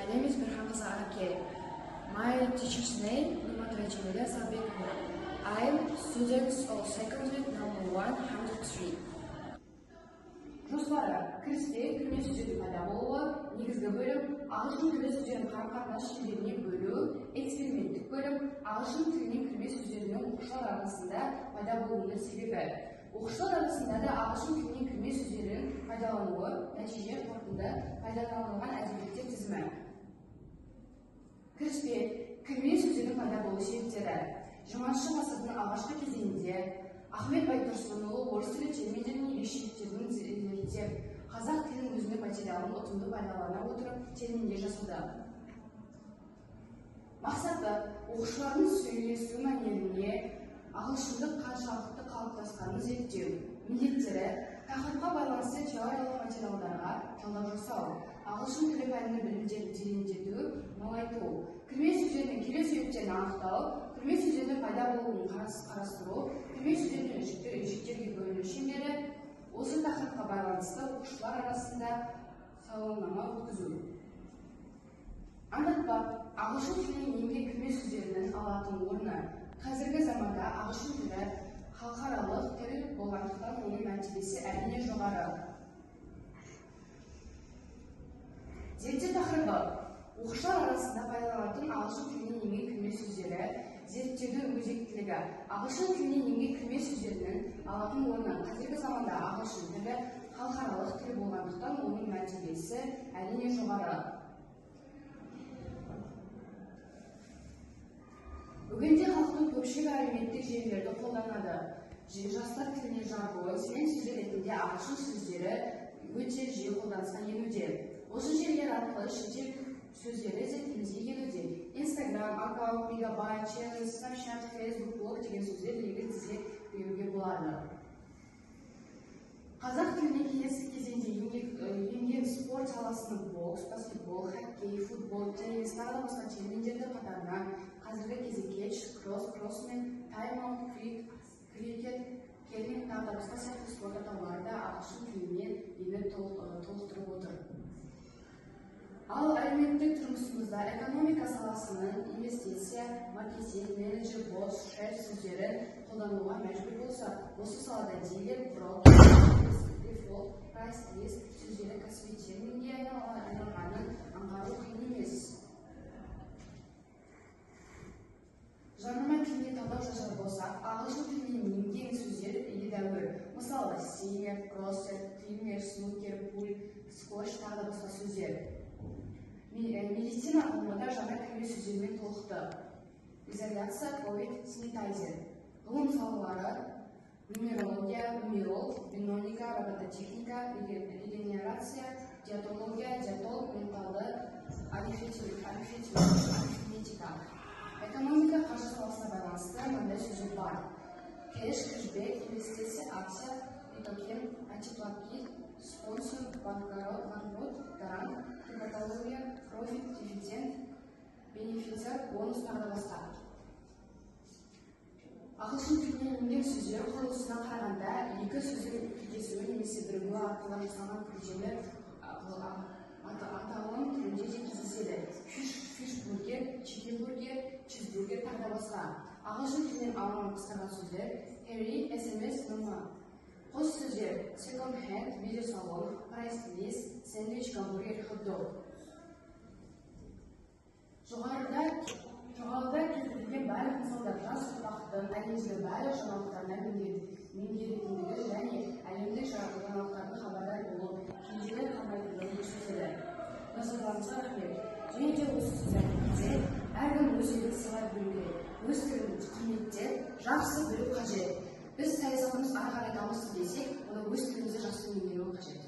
My name is Berhamza Ake. My teacher's name is Jamila Sabekova. I am student of secondary number 103. Жоспары кіріспе кірме сөздердің пайда болуы, негізгі бөлім, ағылшын тілі сөздерінің қарым-қатынас шеңберіне бөлу, эксперименттік бөлім, ағылшын тілінің кірме сөздерінің оқушылар арасында пайда болуының себебі. Оқушылар арасында да ағылшын тілінің кірме сөздерінің пайдалануы, нәтиже қорытынды пайдаланылған әдебиеттер тізімі. Кіріспе кірме сөздердің пайда болу себептері. 20 ғасырдың алғашқы кезеңінде Ахмет Байтұрсынұлы орыс тілі терминдерінің ерекшеліктерін зерттеп, қазақ тілінің өзіндік материалын ұтымды пайдалана отырып терминдер жасады. Мақсаты оқушылардың сөйлесу мәнеріне ағылшындық қаншалықты қалыптасқанын зерттеу. Міндеттері тақырыпқа байланысты теориялық материалдарға талдау жасау, ағылшын тілі пәнінің білімдерін тереңдету, молайту, кірме сөздердің келу себептерін анықтау, кірме сөздердің пайда болуын қарастыру, кірме сөздердің жіктерге бөліну шеңбері, осы тақырыпқа байланысты оқушылар арасында сауалнама өткізу. Анықтап, ағылшын тілінің еңбек кірме сөздерінің алатын орны. Қазіргі заманда ағылшын тілі халықаралық тіл болғандықтан оның мәртебесі әрине жоғары. Зерттеу тақырыбы оқушылар арасында пайдаланылатын ағылшын тілінің еңбек кірме сөздері, зерттеудің өзектілігі, ағылшын тілінің еңбек кірме сөздерінің алатын орны. Қазіргі заманда ағылшын тілі халықаралық тіл болғандықтан оның мәртебесі әрине жоғары. Бүгінде халықтың көпшілігі әлеуметтік желілерді қолданады. Жастар тіліне жаргон, сленг сөздер ретінде ағылшын сөздері өте жиі қолданысқа енуде. Осы желілер арқылы шетел сөздері зерттелінге енуде. Instagram, аккаунт, мегабайт, челлендж, Snapchat, Facebook, блог деген сөздер егіз тізе беруге болады. Қазақ тіліне кеңестік кезеңде енген спорт саласының бокс, баскетбол, хоккей, футбол, теннис, тағы да басқа терминдерді қатарынан қазіргі кезде кетч, кроссмен, тайм-аут, крикет, керлинг, тағы да басқа сияқты спорт атаулары да ағылшын тіліне еніп толықтырып отыр. Ал әлеуметтік тұрмысымызда экономика саласының инвестиция, маркетинг, менеджер, босс, шеф сөздері қолдануға мәжбүр болса, осы салада дилер, брокер, дефолт, прайс-лист сөздері кәсіби терминге айналғанын аңғару қиын емес. Жарнама тіліне талдау жасар болсақ, ағылшын тілінен енген сөздер едәуір. Мысалы, сейлер, кроссер, триммер, снукер, пуль, скотч, тағы да басқа сөздер. Медицина ғылымында жаңа кірме сөздермен толықты. Изоляция, ковид, санитайзер. Ғылым салалары нумерология, нумеролог, биноника, робототехника, регенерация, диатология, диатолог, менталы, арифметика. Экономика қаржы саласына байланысты мындай сөздер бар. Кэш, кэшбэк, инвестиция, акция, токен, антиплатки, спонсор, банкрот, грант, трибутология, профит, дивиденд, бенефициар, бонус, тағы да басқа. Ағылшын тілінен енген сөздер құрылысына қарағанда екі сөздің тіркесуі немесе бірігуі арқылы жасалған күрделі аталым түрінде де кездеседі. Фишбургер, чикенбургер, чизбургер, тағы да басқа. Ағылшын тілінен алынған қысқарған сөздер Harry, SMS, нұма. Қос сөздер second hand, видеосалон, прайс-лист, сэндвич, гамбургер, хот-дог. Жоғарыда келтірілген барлық мысалдардан ұрпақтың әлемдегі барлық жаңалықтарына меңгеретіндігі және әлемдік жаңалықтардың хабардар болып, кездері қабайтындығын көрсетеді. Назарларыңызға рахмет. Және де осы сөздерді әркім өз елін сыйлай білу керек, өз тілін құрметтеп, жақсы білу қажет. Біз саясатымыз ары қарай дамысын десек, оны өз тілімізді жақсы меңгеру қажет.